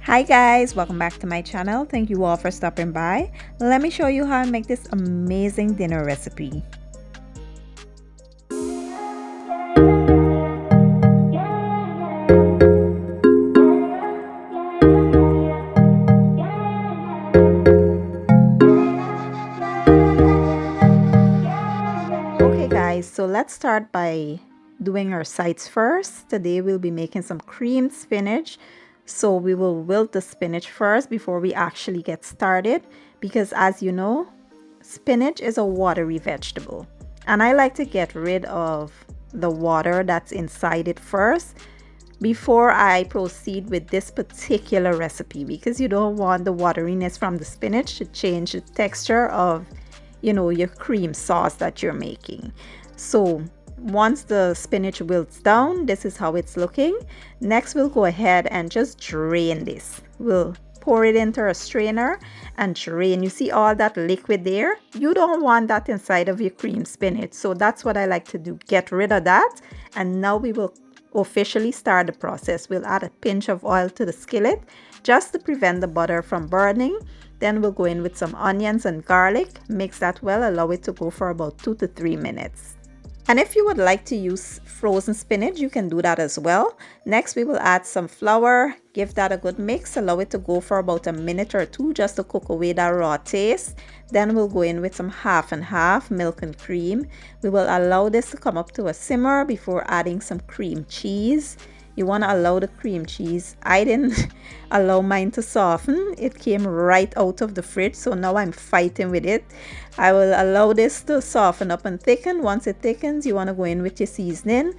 Hi guys, welcome back to my channel. Thank you all for stopping by. Let me show you how I make this amazing dinner recipe. Okay guys, so let's start by doing our sides first. Today we'll be making some creamed spinach. So we will wilt the spinach first before we actually get started, because as you know, spinach is a watery vegetable and I like to get rid of the water that's inside it first before I proceed with this particular recipe, because you don't want the wateriness from the spinach to change the texture of your cream sauce that you're making. So once the spinach wilts down, this is how it's looking. Next, we'll go ahead and just drain this. We'll pour it into a strainer and drain. You see all that liquid there? You don't want that inside of your cream spinach. So that's what I like to do, get rid of that. And now we will officially start the process. We'll add a pinch of oil to the skillet just to prevent the butter from burning. Then we'll go in with some onions and garlic, mix that well, allow it to go for about 2 to 3 minutes. And if you would like to use frozen spinach, you can do that as well. Next, we will add some flour, give that a good mix, allow it to go for about a minute or two just to cook away that raw taste. Then we'll go in with some half and half milk and cream. We will allow this to come up to a simmer before adding some cream cheese. You want to allow the cream cheese. I didn't allow mine to soften. It came right out of the fridge, so now I'm fighting with it. I will allow this to soften up and thicken. Once it thickens, you want to go in with your seasoning.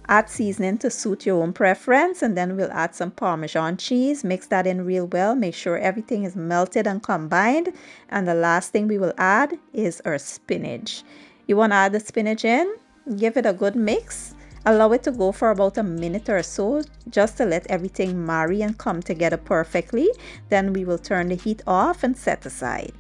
Add seasoning to suit your own preference, and then we'll add some Parmesan cheese. Mix that in real well. Make sure everything is melted and combined. And the last thing we will add is our spinach. You want to add the spinach in, give it a good mix. Allow it to go for about a minute or so just to let everything marry and come together perfectly. Then we will turn the heat off and set aside.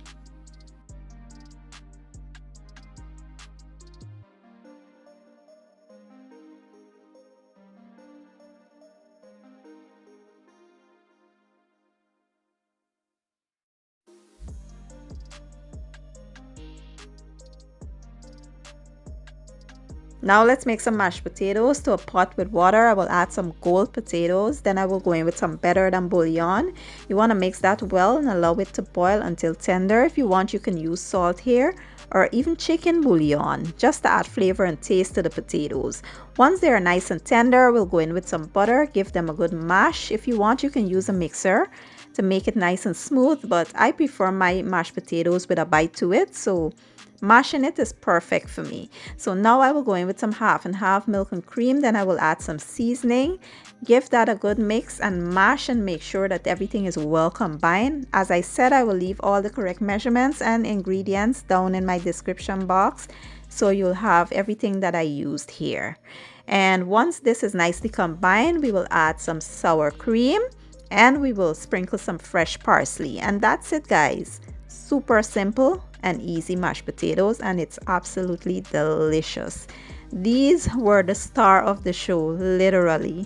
Now let's make some mashed potatoes. To a pot with water, I will add some gold potatoes. Then I will go in with some better than bouillon. You want to mix that well and allow it to boil until tender. If you want, you can use salt here or even chicken bouillon just to add flavor and taste to the potatoes. Once they are nice and tender, we'll go in with some butter, give them a good mash. If you want, you can use a mixer to make it nice and smooth, but I prefer my mashed potatoes with a bite to it, so mashing it is perfect for me. So now I will go in with some half and half milk and cream. Then I will add some seasoning, give that a good mix and mash and make sure that everything is well combined. As I said, I will leave all the correct measurements and ingredients down in my description box, so you'll have everything that I used here. And once this is nicely combined, we will add some sour cream and we will sprinkle some fresh parsley. And that's it, guys. Super simple and easy mashed potatoes, and it's absolutely delicious. These were the star of the show, literally.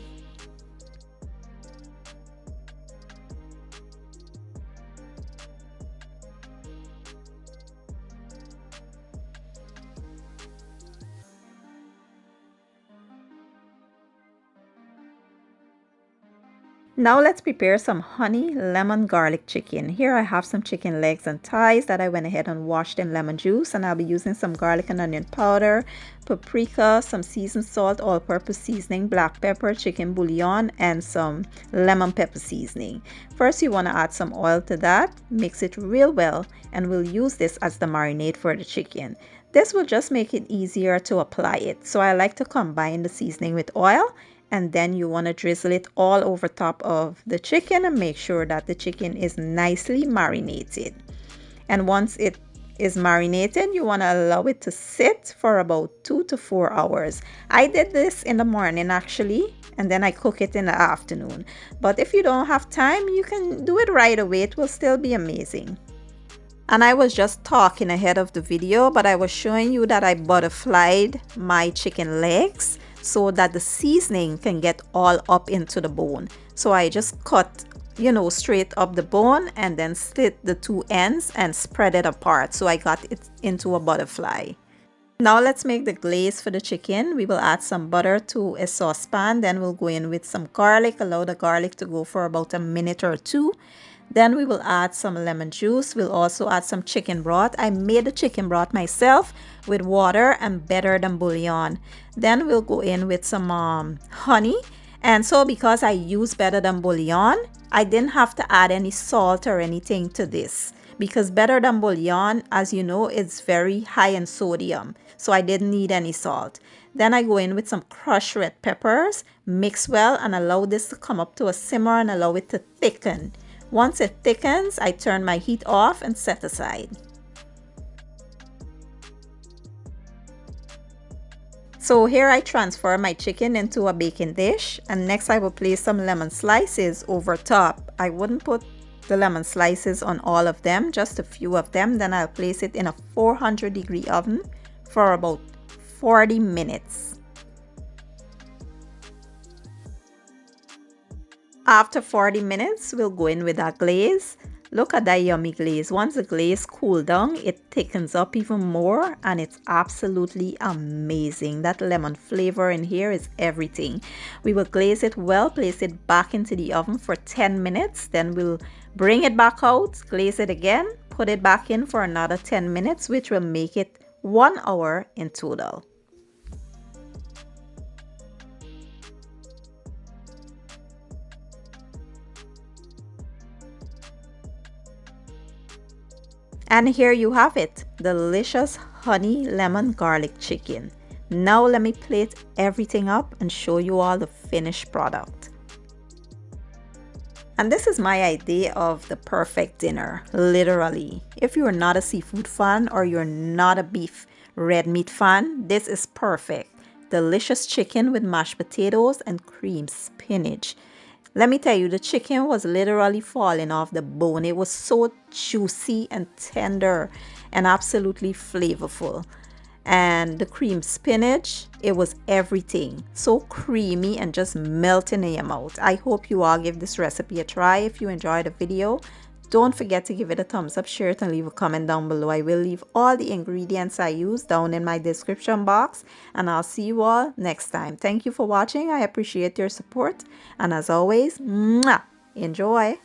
Now let's prepare some honey lemon garlic chicken. Here I have some chicken legs and thighs that I went ahead and washed in lemon juice, and I'll be using some garlic and onion powder, paprika, some seasoned salt, all-purpose seasoning, black pepper, chicken bouillon, and some lemon pepper seasoning. First, you want to add some oil to that, mix it real well, and we'll use this as the marinade for the chicken. This will just make it easier to apply it. So I like to combine the seasoning with oil, and then you want to drizzle it all over top of the chicken and make sure that the chicken is nicely marinated. And once it is marinated, you want to allow it to sit for about 2 to 4 hours. I did this in the morning actually, and then I cook it in the afternoon. But if you don't have time, you can do it right away. It will still be amazing. And I was just talking ahead of the video, but I was showing you that I butterflied my chicken legs so that the seasoning can get all up into the bone. So I just cut you know, straight up the bone and then slit the two ends and spread it apart. So I got it into a butterfly. Now let's make the glaze for the chicken. We will add some butter to a saucepan. Then we'll go in with some garlic. Allow the garlic to go for about a minute or two. Then we will add some lemon juice. We'll also add some chicken broth. I made the chicken broth myself with water and better than bouillon. Then we'll go in with some honey. And so because I use better than bouillon, I didn't have to add any salt or anything to this. Because better than bouillon, as you know, it's very high in sodium. So I didn't need any salt. Then I go in with some crushed red peppers, mix well and allow this to come up to a simmer and allow it to thicken. Once it thickens, I turn my heat off and set aside. So here I transfer my chicken into a baking dish, and next I will place some lemon slices over top. I wouldn't put the lemon slices on all of them, just a few of them. Then I'll place it in a 400-degree oven for about 40 minutes. After 40 minutes, we'll go in with our glaze. Look at that yummy glaze. Once the glaze cools down, it thickens up even more and it's absolutely amazing. That lemon flavor in here is everything. We will glaze it well, place it back into the oven for 10 minutes. Then we'll bring it back out, glaze it again, put it back in for another 10 minutes, which will make it 1 hour in total. And here you have it, delicious honey lemon garlic chicken. Now let me plate everything up and show you all the finished product. And this is my idea of the perfect dinner, literally. If you're not a seafood fan or you're not a beef red meat fan, this is perfect. Delicious chicken with mashed potatoes and creamed spinach. Let me tell you, the chicken was literally falling off the bone. It was so juicy and tender and absolutely flavorful. And the cream spinach, it was everything. So creamy and just melting in your mouth. I hope you all give this recipe a try. If you enjoyed the video, don't forget to give it a thumbs up, share it, and leave a comment down below. I will leave all the ingredients I use down in my description box, and I'll see you all next time. Thank you for watching. I appreciate your support, and as always, mwah, enjoy.